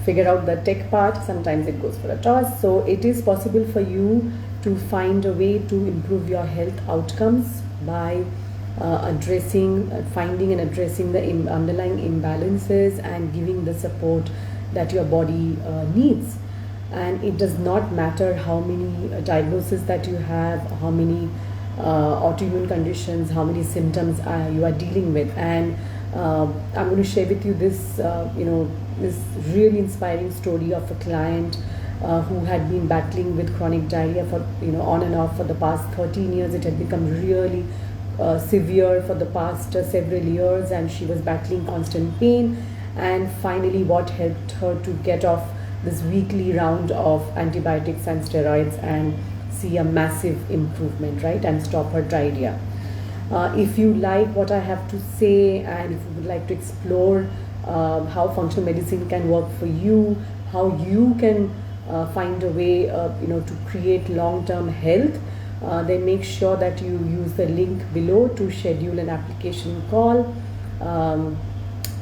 figure out the tech part. Sometimes it goes for a toss. So it is possible for you to find a way to improve your health outcomes by finding and addressing the underlying imbalances and giving the support that your body needs. And it does not matter how many diagnoses that you have, how many autoimmune conditions, how many symptoms you are dealing with. And I'm going to share with you this really inspiring story of a client who had been battling with chronic diarrhea for on and off for the past 13 years. It had become really severe for the past several years, and she was battling constant pain. And finally, what helped her to get off this weekly round of antibiotics and steroids and see a massive improvement, right, and stop her diarrhea. If you like what I have to say, and if you would like to explore how functional medicine can work for you, how you can find a way to create long-term health, then make sure that you use the link below to schedule an application call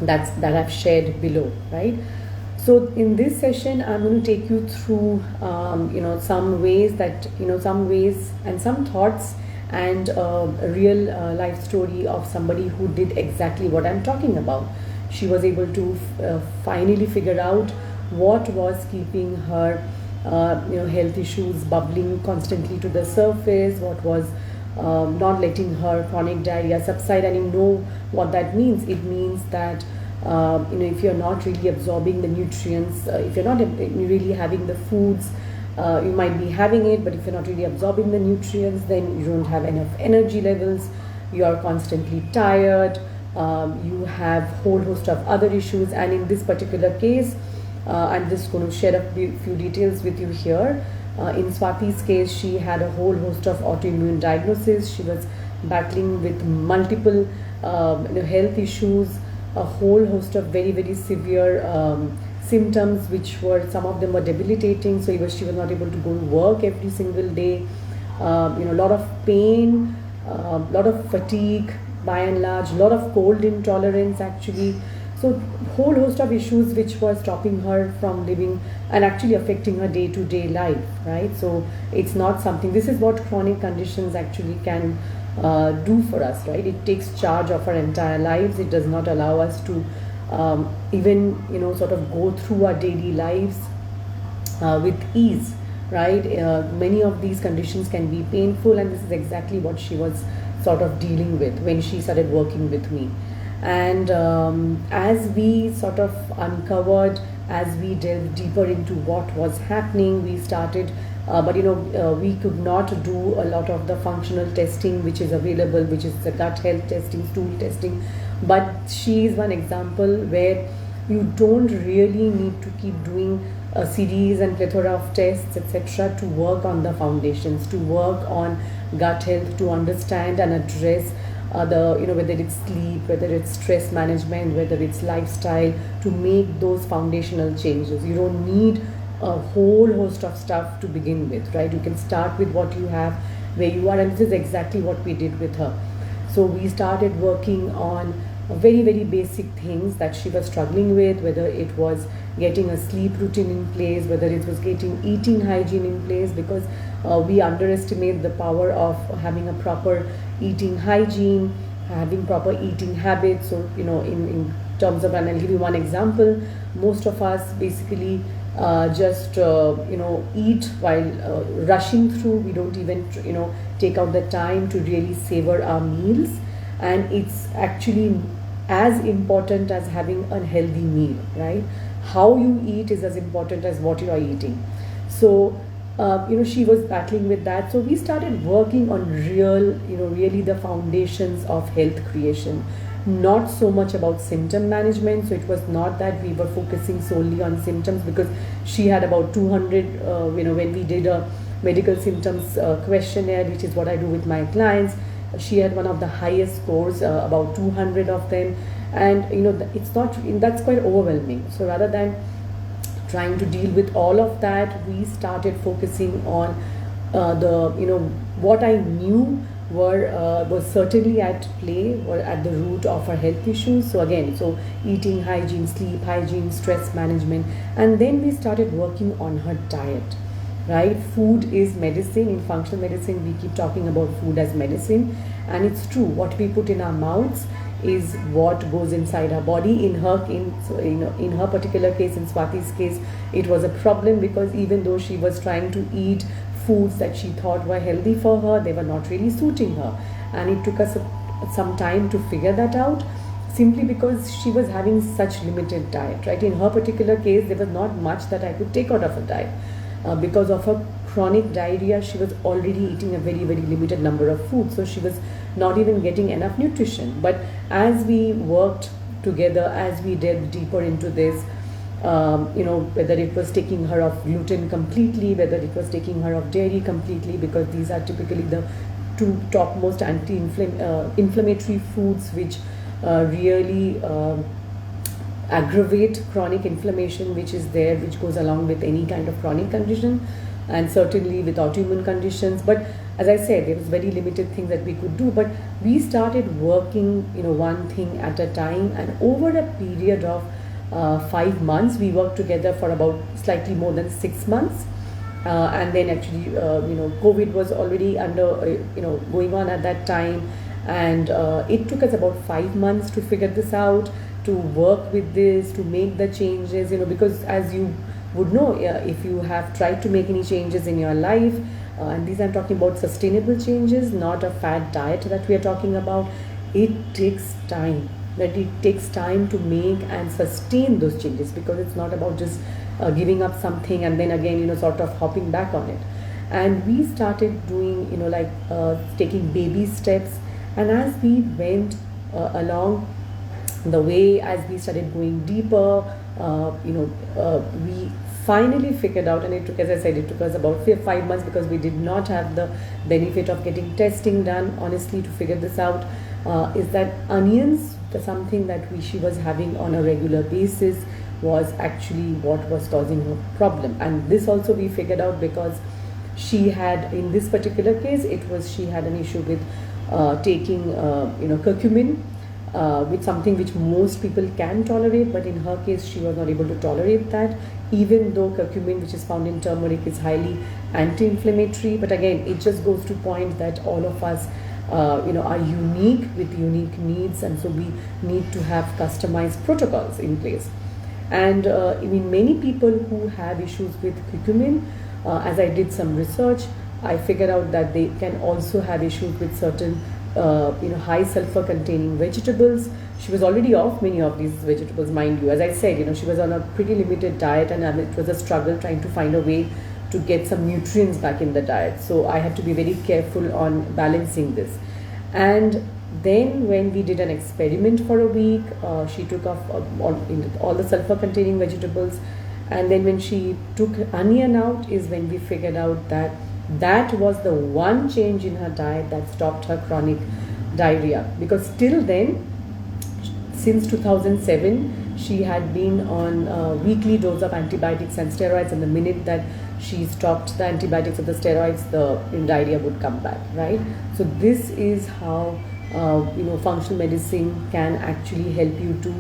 that I've shared below, right? So in this session, I'm going to take you through some ways and some thoughts and a real life story of somebody who did exactly what I'm talking about. She was able to finally figure out what was keeping her health issues bubbling constantly to the surface, what was not letting her chronic diarrhea subside. And you know what that means. It means that if you're not really absorbing the nutrients, if you're not really having the foods, you might be having it, but if you're not really absorbing the nutrients, then you don't have enough energy levels, you are constantly tired, you have a whole host of other issues. And in this particular case, I'm just going to share a few details with you here. In Swati's case, she had a whole host of autoimmune diagnoses. She was battling with multiple health issues, a whole host of very, very severe symptoms, which were, some of them were debilitating. So she was not able to go to work every single day. A lot of pain, a lot of fatigue, by and large, a lot of cold intolerance actually. So whole host of issues which were stopping her from living and actually affecting her day-to-day life, right? So it's not something, this is what chronic conditions actually can do for us, right? It takes charge of our entire lives. It does not allow us to even sort of go through our daily lives with ease, right? Many of these conditions can be painful, and this is exactly what she was sort of dealing with when she started working with me. And as we sort of uncovered, as we delved deeper into what was happening, we started but we could not do a lot of the functional testing which is available, which is the gut health testing, stool testing. But she is one example where you don't really need to keep doing a series and plethora of tests, etc., to work on the foundations, to work on gut health, to understand and address whether it's sleep, whether it's stress management, whether it's lifestyle, to make those foundational changes. You don't need a whole host of stuff to begin with, right? You can start with what you have, where you are, and this is exactly what we did with her. So we started working on very, very basic things that she was struggling with, whether it was getting a sleep routine in place, whether it was getting eating hygiene in place, because we underestimate the power of having a proper eating hygiene, having proper eating habits. So in terms of, and I'll give you one example, most of us basically just eat while rushing through. We don't even take out the time to really savor our meals, and it's actually as important as having a healthy meal, right? How you eat is as important as what you are eating. So she was battling with that. So we started working on really the foundations of health creation, not so much about symptom management. So it was not that we were focusing solely on symptoms, because she had about 200 when we did a medical symptoms questionnaire, which is what I do with my clients. She had one of the highest scores, about 200 of them, and it's not, that's quite overwhelming. So rather than trying to deal with all of that, we started focusing on what I knew was certainly at play, were at the root of her health issues. So again, so eating hygiene, sleep hygiene, stress management, and then we started working on her diet. Right, food is medicine. In functional medicine, we keep talking about food as medicine, and it's true. What we put in our mouths is what goes inside our body. In her particular case, in Swati's case, it was a problem because even though she was trying to eat foods that she thought were healthy for her, they were not really suiting her, and it took us some time to figure that out, simply because she was having such limited diet. Right, in her particular case, there was not much that I could take out of her diet. Because of her chronic diarrhea, she was already eating a very, very limited number of foods, so she was not even getting enough nutrition. But as we worked together, as we delved deeper into this, whether it was taking her off gluten completely, whether it was taking her off dairy completely, because these are typically the two topmost anti-inflammatory foods which really aggravate chronic inflammation, which is there, which goes along with any kind of chronic condition, and certainly with autoimmune conditions. But as I said, there was very limited things that we could do, but we started working, one thing at a time, and over a period of 5 months, we worked together for about slightly more than 6 months. And then actually, COVID was already going on at that time, and it took us about 5 months to figure this out, to work with this, to make the changes, because as you would know, if you have tried to make any changes in your life, and these I'm talking about sustainable changes, not a fad diet that we are talking about, it takes time. That it takes time to make and sustain those changes, because it's not about just giving up something and then again, sort of hopping back on it. And we started doing, taking baby steps, and as we went along the way, as we started going deeper, we finally figured out, and it took, as I said, it took us about 5 months, because we did not have the benefit of getting testing done, honestly, to figure this out, is that onions, something that she was having on a regular basis, was actually what was causing her problem. And this also we figured out because she had, in this particular case, she had an issue with taking curcumin, with something which most people can tolerate, but in her case she was not able to tolerate that, even though curcumin, which is found in turmeric, is highly anti-inflammatory. But again, it just goes to point that all of us are unique with unique needs, and so we need to have customized protocols in place. And many people who have issues with curcumin, as I did some research, I figured out that they can also have issues with certain high sulfur containing vegetables. She was already off many of these vegetables, mind you. As I said, she was on a pretty limited diet, and it was a struggle trying to find a way to get some nutrients back in the diet. So I had to be very careful on balancing this. And then when we did an experiment for a week, she took off all the sulfur containing vegetables, and then when she took onion out is when we figured out that that was the one change in her diet that stopped her chronic diarrhea. Because till then, since 2007, she had been on a weekly dose of antibiotics and steroids, and the minute that she stopped the antibiotics or the steroids, the diarrhea would come back, right? So this is how functional medicine can actually help you to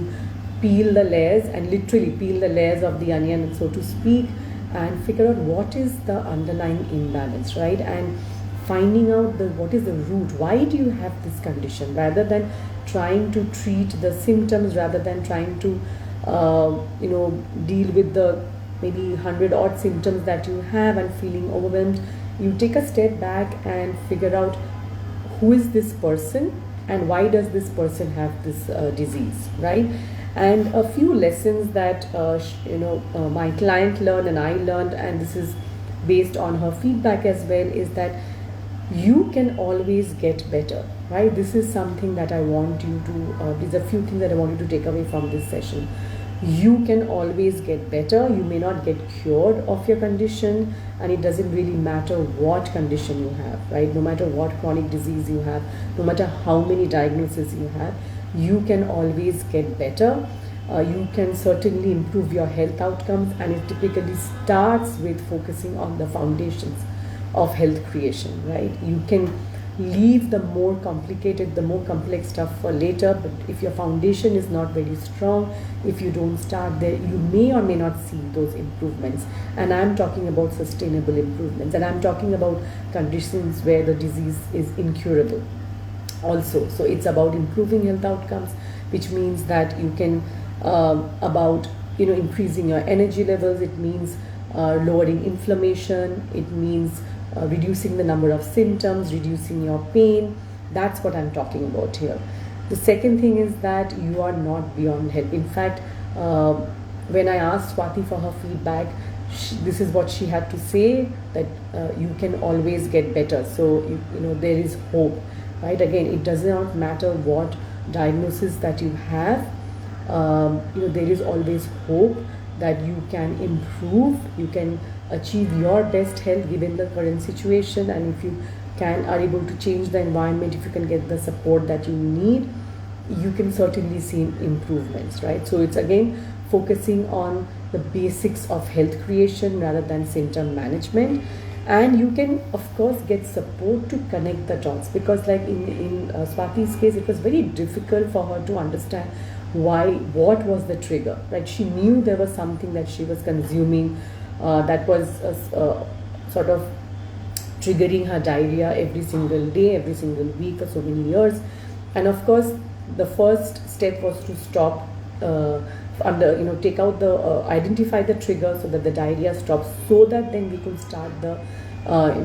peel the layers, and literally peel the layers of the onion, so to speak, and figure out what is the underlying imbalance, right? And finding out what is the root. Why do you have this condition? Rather than trying to treat the symptoms, rather than trying to deal with the maybe 100 odd symptoms that you have and feeling overwhelmed, you take a step back and figure out who is this person and why does this person have this disease, right? And a few lessons that my client learned and I learned, and this is based on her feedback as well, is that you can always get better, right? This is something that I want you to, these are a few things that I want you to take away from this session. You can always get better. You may not get cured of your condition, and it doesn't really matter what condition you have, right? No matter what chronic disease you have, no matter how many diagnoses you have, you can always get better. You can certainly improve your health outcomes, and it typically starts with focusing on the foundations of health creation, right? You can leave the more complicated, the more complex stuff for later. But if your foundation is not very strong, if you don't start there, you may or may not see those improvements. And I'm talking about sustainable improvements, and I'm talking about conditions where the disease is incurable also. So it's about improving health outcomes, which means that you can about increasing your energy levels. It means lowering inflammation. It means reducing the number of symptoms, reducing your pain. That's what I'm talking about here. The second thing is that you are not beyond help. In fact, when I asked Swati for her feedback, this is what she had to say, that you can always get better. So there is hope, right? Again, it does not matter what diagnosis that you have. There is always hope that you can improve, you can achieve your best health given the current situation. And if you are able to change the environment, if you can get the support that you need, you can certainly see improvements, right? So it's again focusing on the basics of health creation rather than symptom management. And you can of course get support to connect the dots, because like in Swati's case, it was very difficult for her to understand what was the trigger, right? She knew there was something that she was consuming that was sort of triggering her diarrhea every single day, every single week for so many years. And of course, the first step was to stop, take out identify the trigger so that the diarrhea stops, so that then we could start the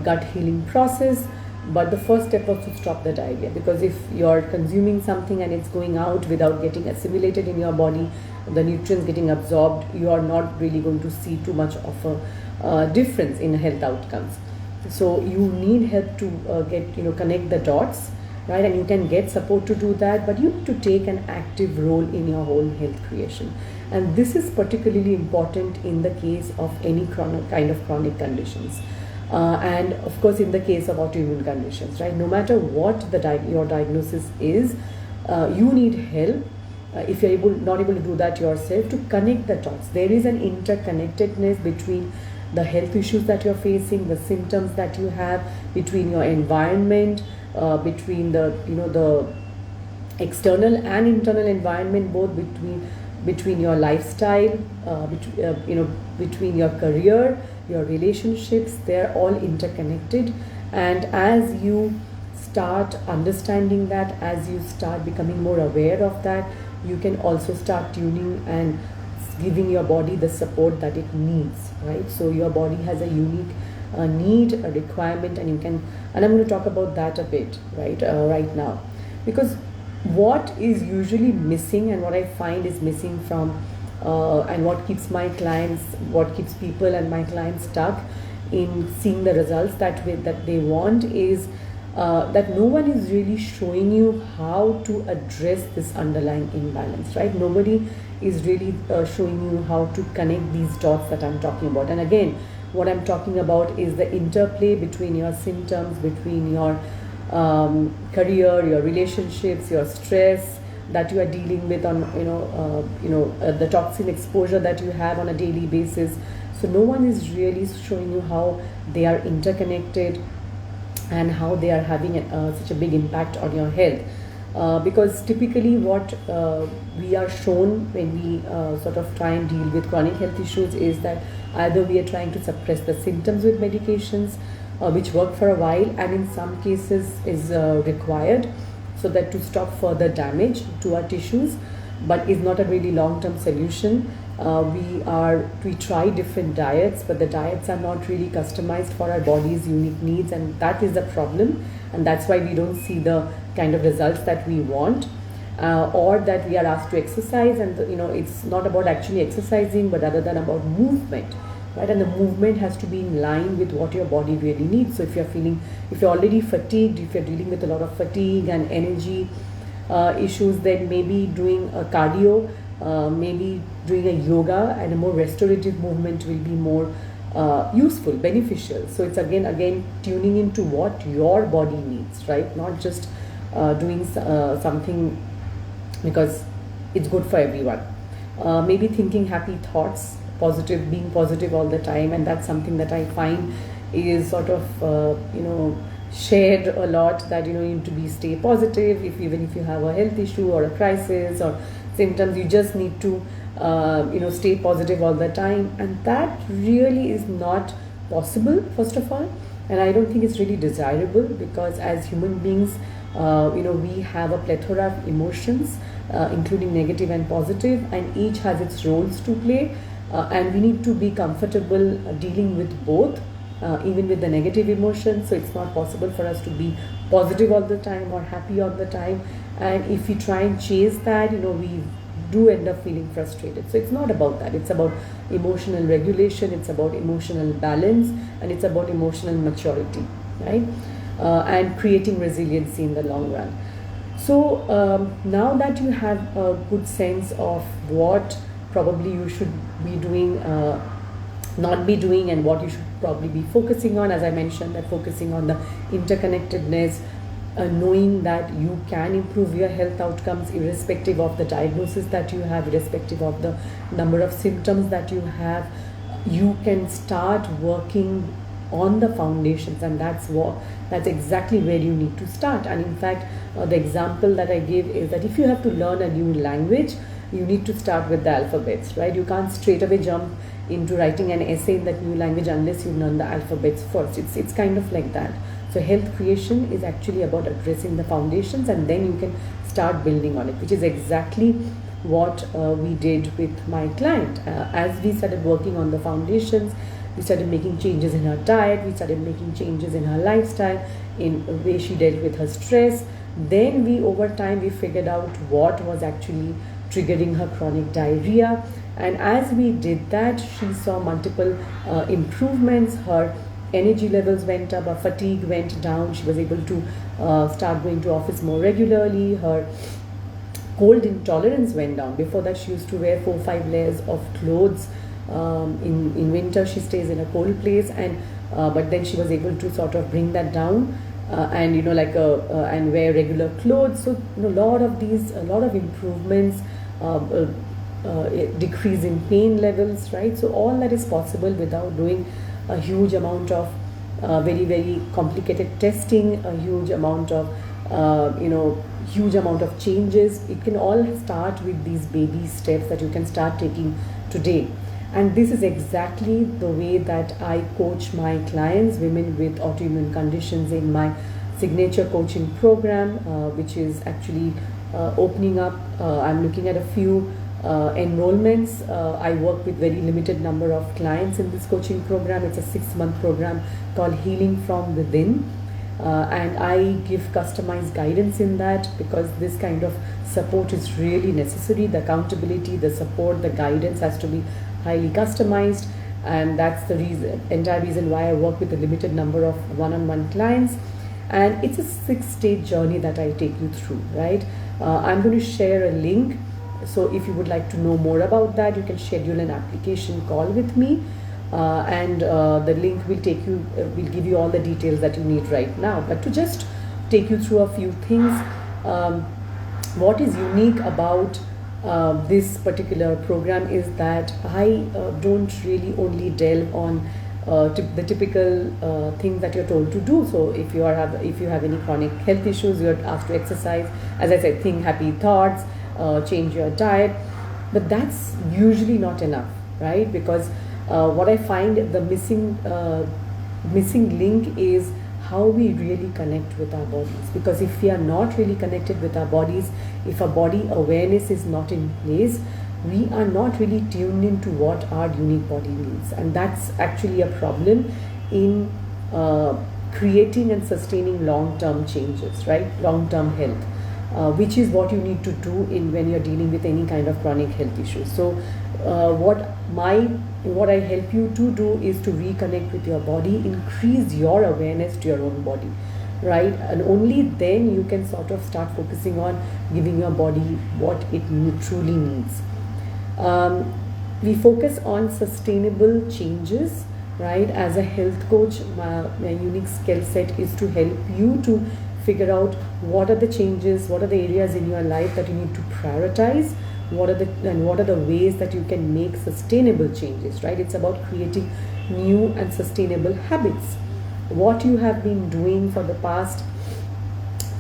gut healing process. But the first step was to stop the diarrhea, because if you're consuming something and it's going out without getting assimilated in your body, the nutrients getting absorbed, you are not really going to see too much of a difference in health outcomes. So you need help to connect the dots, right? And you can get support to do that, but you need to take an active role in your whole health creation. And this is particularly important in the case of any chronic conditions. And of course, in the case of autoimmune conditions, right? No matter what your diagnosis is, you need help. If you're not able to do that yourself, to connect the dots. There is an interconnectedness between the health issues that you're facing, the symptoms that you have, between your environment, between the external and internal environment, both between your lifestyle, between your career, your relationships. They're all interconnected. And as you start understanding that, as you start becoming more aware of that, you can also start tuning and giving your body the support that it needs, right? So your body has a unique need, a requirement, and I'm going to talk about that a bit, right now. Because what is usually missing, and what I find is missing from and what keeps people and my clients stuck in seeing the results that they want, is that no one is really showing you how to address this underlying imbalance, right? Nobody is really showing you how to connect these dots that I'm talking about. And again, what I'm talking about is the interplay between your symptoms, between your career, your relationships, your stress that you are dealing with on the toxin exposure that you have on a daily basis. So no one is really showing you how they are interconnected and how they are having such a big impact on your health. Because typically what we are shown when we sort of try and deal with chronic health issues is that either we are trying to suppress the symptoms with medications, which work for a while, and in some cases is required so that to stop further damage to our tissues, but is not a really long-term solution. We try different diets, but the diets are not really customized for our body's unique needs, and that is the problem. And that's why we don't see the kind of results that we want, or that we are asked to exercise. And it's not about actually exercising, but rather than about movement, right? And the movement has to be in line with what your body really needs. So if you're already fatigued, if you're dealing with a lot of fatigue and energy issues, then maybe doing a cardio, maybe doing a yoga and a more restorative movement will be more useful, beneficial. So it's again tuning into what your body needs, right? Not just doing something because it's good for everyone. Maybe thinking happy thoughts, being positive all the time, and that's something that I find is sort of shared a lot that you need to be stay positive. If even if you have a health issue or a crisis or symptoms, you just need to stay positive all the time, and that really is not possible, first of all. And I don't think it's really desirable, because as human beings, we have a plethora of emotions, including negative and positive, and each has its roles to play, and we need to be comfortable dealing with both, even with the negative emotions. So it's not possible for us to be positive all the time or happy all the time, and if we try and chase that, we do end up feeling frustrated. So it's not about that. It's about emotional regulation, it's about emotional balance, and it's about emotional maturity, right? And creating resiliency in the long run. So now that you have a good sense of what probably you should be doing, not be doing, and what you should probably be focusing on, as I mentioned, that focusing on the interconnectedness, knowing that you can improve your health outcomes irrespective of the diagnosis that you have, irrespective of the number of symptoms that you have, you can start working on the foundations, and that's exactly where you need to start. And in fact, the example that I gave is that if you have to learn a new language, you need to start with the alphabets, right? You can't straight away jump into writing an essay in that new language unless you learn the alphabets first. It's kind of like that. So health creation is actually about addressing the foundations, and then you can start building on it, which is exactly what we did with my client. As we started working on the foundations, we started making changes in her diet, we started making changes in her lifestyle, in the way she dealt with her stress. Then over time, we figured out what was actually triggering her chronic diarrhea. And as we did that, she saw multiple improvements. Her energy levels went up, her fatigue went down, she was able to start going to office more regularly, her cold intolerance went down. Before that, she used to wear 4-5 layers of clothes. In winter, she stays in a cold place, and but then she was able to sort of bring that down, and and wear regular clothes. So a lot of improvements, decrease in pain levels, right? So all that is possible without doing a huge amount of very, very complicated testing, a huge amount of changes. It can all start with these baby steps that you can start taking today. And this is exactly the way that I coach my clients, women with autoimmune conditions, in my signature coaching program, which is actually opening up. I'm looking at a few enrollments. I work with very limited number of clients in this coaching program. It's a 6-month program called Healing from Within, and I give customized guidance in that, because this kind of support is really necessary. The accountability, the support, the guidance has to be highly customized, and that's the entire reason why I work with a limited number of one-on-one clients. And it's a 6-stage journey that I take you through, right? I'm going to share a link. So if you would like to know more about that, you can schedule an application call with me, and the link will give you all the details that you need right now. But to just take you through a few things, what is unique about this particular program is that I don't really only delve on the typical things that you're told to do. So if you have any chronic health issues, you're asked to exercise. As I said, think happy thoughts, change your diet, but that's usually not enough, right? Because what I find the missing link is how we really connect with our bodies. Because if we are not really connected with our bodies, if our body awareness is not in place, we are not really tuned into what our unique body needs, and that's actually a problem in creating and sustaining long-term changes, right? Long-term health, which is what you need to do when you're dealing with any kind of chronic health issues. So what I help you to do is to reconnect with your body, increase your awareness to your own body, right? And only then you can sort of start focusing on giving your body what it truly needs. We focus on sustainable changes, right? As a health coach, my unique skill set is to help you to figure out what are the changes, what are the areas in your life that you need to prioritize, what are the ways that you can make sustainable changes, right? It's about creating new and sustainable habits. what you have been doing for the past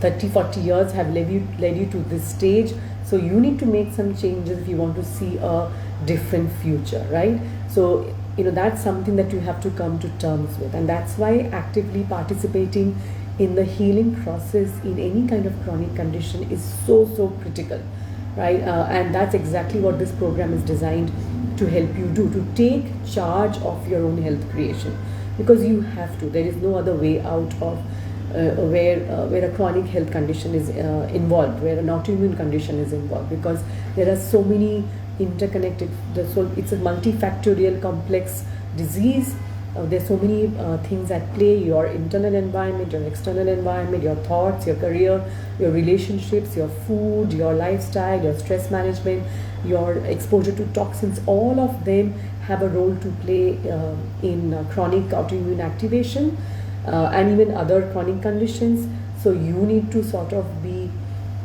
30-40 years have led you to this stage. So you need to make some changes if you want to see a different future, right? So that's something that you have to come to terms with, and that's why actively participating in the healing process in any kind of chronic condition is so critical, right? And that's exactly what this program is designed to help you do, to take charge of your own health creation, because you have to. There is no other way out of where a chronic health condition is involved, where an autoimmune condition is involved, because there are so many interconnected. So it's a multifactorial, complex disease. There's so many things at play: your internal environment, your external environment, your thoughts, your career, your relationships, your food, your lifestyle, your stress management, your exposure to toxins. All of them have a role to play in chronic autoimmune activation and even other chronic conditions. So you need to sort of be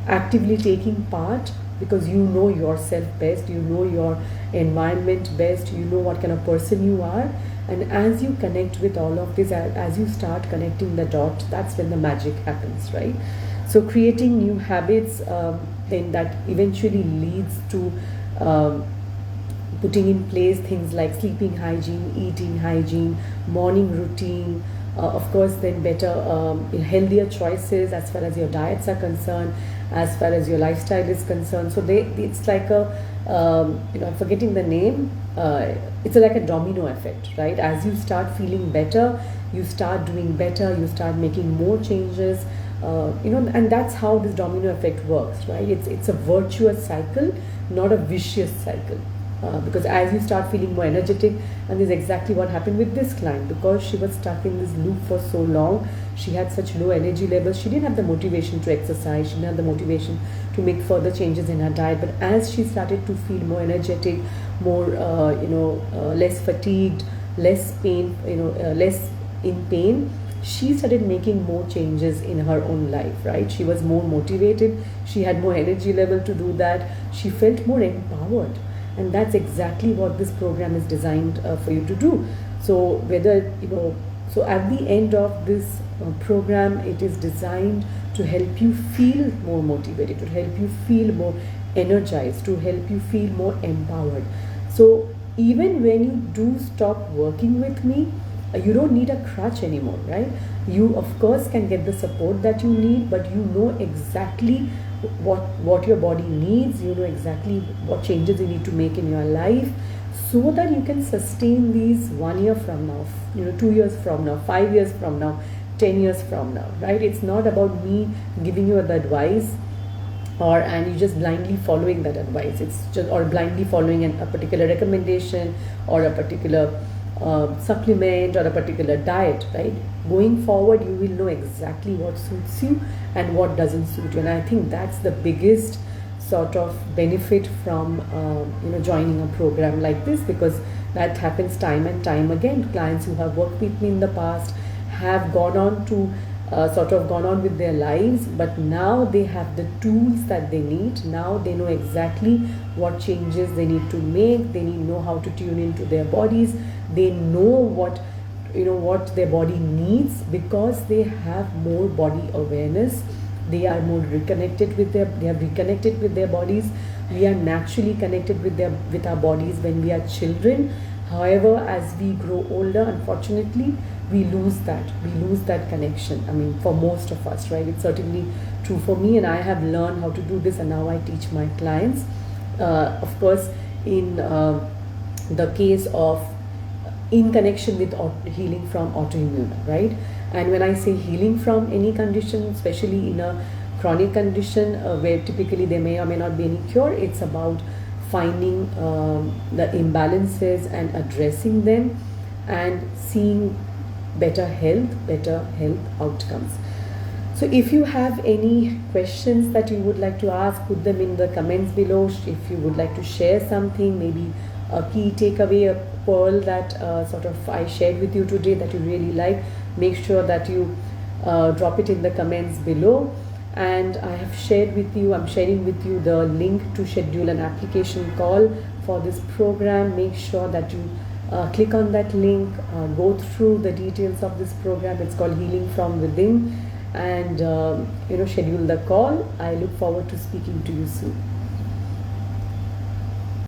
actively taking part, because you know yourself best, you know your environment best, you know what kind of person you are. And as you connect with all of this, as you start connecting the dots, that's when the magic happens, right? So creating new habits, then that eventually leads to putting in place things like sleeping hygiene, eating hygiene, morning routine, of course then better, healthier choices as far as your diets are concerned, as far as your lifestyle is concerned. So it's like I'm forgetting the name. It's like a domino effect, right? As you start feeling better, you start doing better, you start making more changes, and that's how this domino effect works, right? It's a virtuous cycle, not a vicious cycle. Because as you start feeling more energetic, and this is exactly what happened with this client, because she was stuck in this loop for so long. She had such low energy levels, she didn't have the motivation to exercise, she didn't have the motivation to make further changes in her diet. But as she started to feel more energetic, more less fatigued, less pain, less in pain, she started making more changes in her own life, right? She was more motivated, she had more energy level to do that, she felt more empowered. And that's exactly what this program is designed for you to do. So so at the end of this program, it is designed to help you feel more motivated, to help you feel more energized, to help you feel more empowered. So even when you do stop working with me, you don't need a crutch anymore, right? You of course can get the support that you need, but you know exactly what your body needs, you know exactly what changes you need to make in your life, so that you can sustain these 1 year from now, 2 years from now, 5 years from now, 10 years from now, right? It's not about me giving you the advice and you just blindly following that advice. It's just, or blindly following a particular recommendation or a particular supplement or a particular diet, right? Going forward, you will know exactly what suits you and what doesn't suit you. And I think that's the biggest sort of benefit from joining a program like this, because that happens time and time again. Clients who have worked with me in the past have gone on to gone on with their lives, but now they have the tools that they need. Now they know exactly what changes they need to make. They know how to tune into their bodies. They know what their body needs, because they have more body awareness. They are more reconnected with they have reconnected with their bodies. We are naturally connected with our bodies when we are children. However, as we grow older, unfortunately, we lose that connection. I mean, for most of us, right? It's certainly true for me, and I have learned how to do this, and now I teach my clients. Of course, in the case of in connection with healing from autoimmune, right? And when I say healing from any condition, especially in a chronic condition where typically there may or may not be any cure, it's about finding the imbalances and addressing them and seeing better health outcomes. So if you have any questions that you would like to ask, put them in the comments below. If you would like to share something, maybe a key takeaway, a pearl that I shared with you today that you really like, make sure that you drop it in the comments below. And I'm sharing with you the link to schedule an application call for this program. Make sure that you click on that link, go through the details of this program. It's called Healing from Within, and schedule the call. I look forward to speaking to you soon.